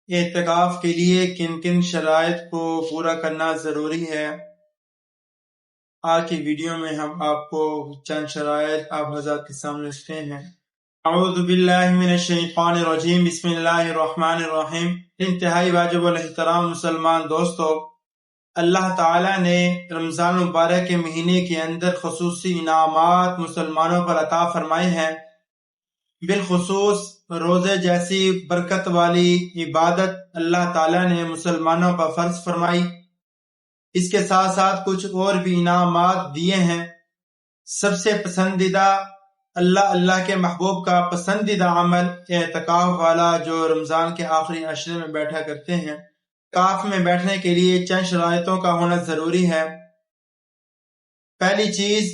اعتکاف کے لیے کن کن شرائط کو پورا کرنا ضروری ہے؟ آج کی ویڈیو میں ہم آپ کو چند شرائط آپ حضرات کے سامنے رکھتے ہیں۔ اعوذ باللہ من الشیطان الرجیم، بسم اللہ الرحمن الرحیم۔ انتہائی واجب الاحترام مسلمان دوستو، اللہ تعالیٰ نے رمضان مبارک کے مہینے کے اندر خصوصی انعامات مسلمانوں پر عطا فرمائے ہیں۔ بالخصوص روزے جیسی برکت والی عبادت اللہ تعالیٰ نے مسلمانوں پر فرض فرمائی۔ اس کے ساتھ ساتھ کچھ اور بھی انعامات دیے ہیں۔ سب سے پسندیدہ اللہ کے محبوب کا پسندیدہ عمل اعتکاف والا، جو رمضان کے آخری عشرے میں بیٹھا کرتے ہیں۔ اعتکاف میں بیٹھنے کے لیے چند شرائطوں کا ہونا ضروری ہے۔ پہلی چیز،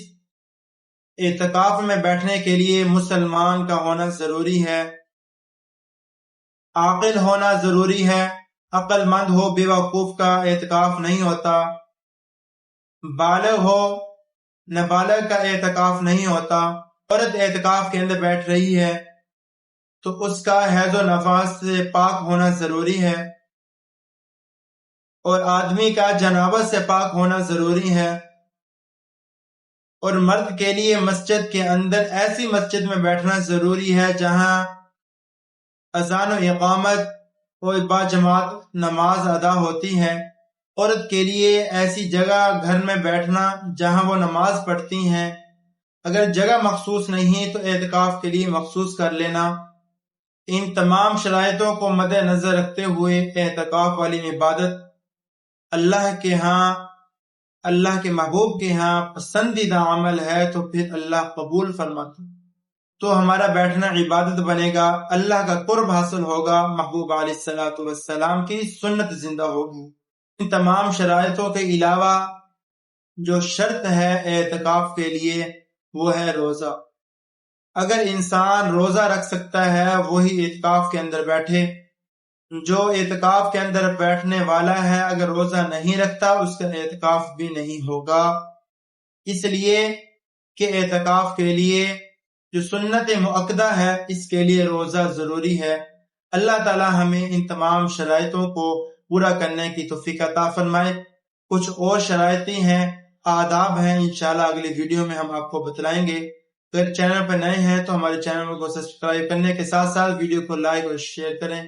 اعتکاف میں بیٹھنے کے لیے مسلمان کا ہونا ضروری ہے، عاقل ہونا ضروری ہے۔ عقل مند ہو، بے وقوف کا اعتکاف نہیں ہوتا۔ بالغ ہو، نابالغ کا اعتکاف نہیں ہوتا۔ عورت اعتکاف کے اندر بیٹھ رہی ہے تو اس کا حیض و نفاس سے پاک ہونا ضروری ہے، اور آدمی کا جنابت سے پاک ہونا ضروری ہے۔ اور مرد کے لیے مسجد کے اندر ایسی مسجد میں بیٹھنا ضروری ہے جہاں اذان و اقامت اور باجماعت نماز ادا ہوتی ہے۔ عورت کے لیے ایسی جگہ گھر میں بیٹھنا جہاں وہ نماز پڑھتی ہیں۔ اگر جگہ مخصوص نہیں تو اعتکاف کے لیے مخصوص کر لینا۔ ان تمام شرائطوں کو مد نظر رکھتے ہوئے اعتکاف والی عبادت اللہ کے ہاں، اللہ کے محبوب کے ہاں پسندیدہ عمل ہے، تو پھر اللہ قبول فرماتا، تو ہمارا بیٹھنا عبادت بنے گا، اللہ کا قرب حاصل ہوگا، محبوب علیہ الصلوۃ والسلام کی سنت زندہ ہوگی۔ ان تمام شرائطوں کے علاوہ جو شرط ہے اعتکاف کے لیے وہ ہے روزہ۔ اگر انسان روزہ رکھ سکتا ہے وہی اعتکاف کے اندر بیٹھے۔ جو اعتکاف کے اندر بیٹھنے والا ہے اگر روزہ نہیں رکھتا اس کا اعتکاف بھی نہیں ہوگا، اس لیے کہ اعتکاف کے لیے جو سنت مؤکدہ ہے اس کے لیے روزہ ضروری ہے۔ اللہ تعالی ہمیں ان تمام شرائطوں کو پورا کرنے کی توفیق عطا فرمائے۔ کچھ اور شرائطیں ہیں، آداب ہیں، انشاءاللہ اگلی ویڈیو میں ہم آپ کو بتلائیں گے۔ اگر چینل پر نئے ہیں تو ہمارے چینل کو سبسکرائب کرنے کے ساتھ ساتھ ویڈیو کو لائک اور شیئر کریں۔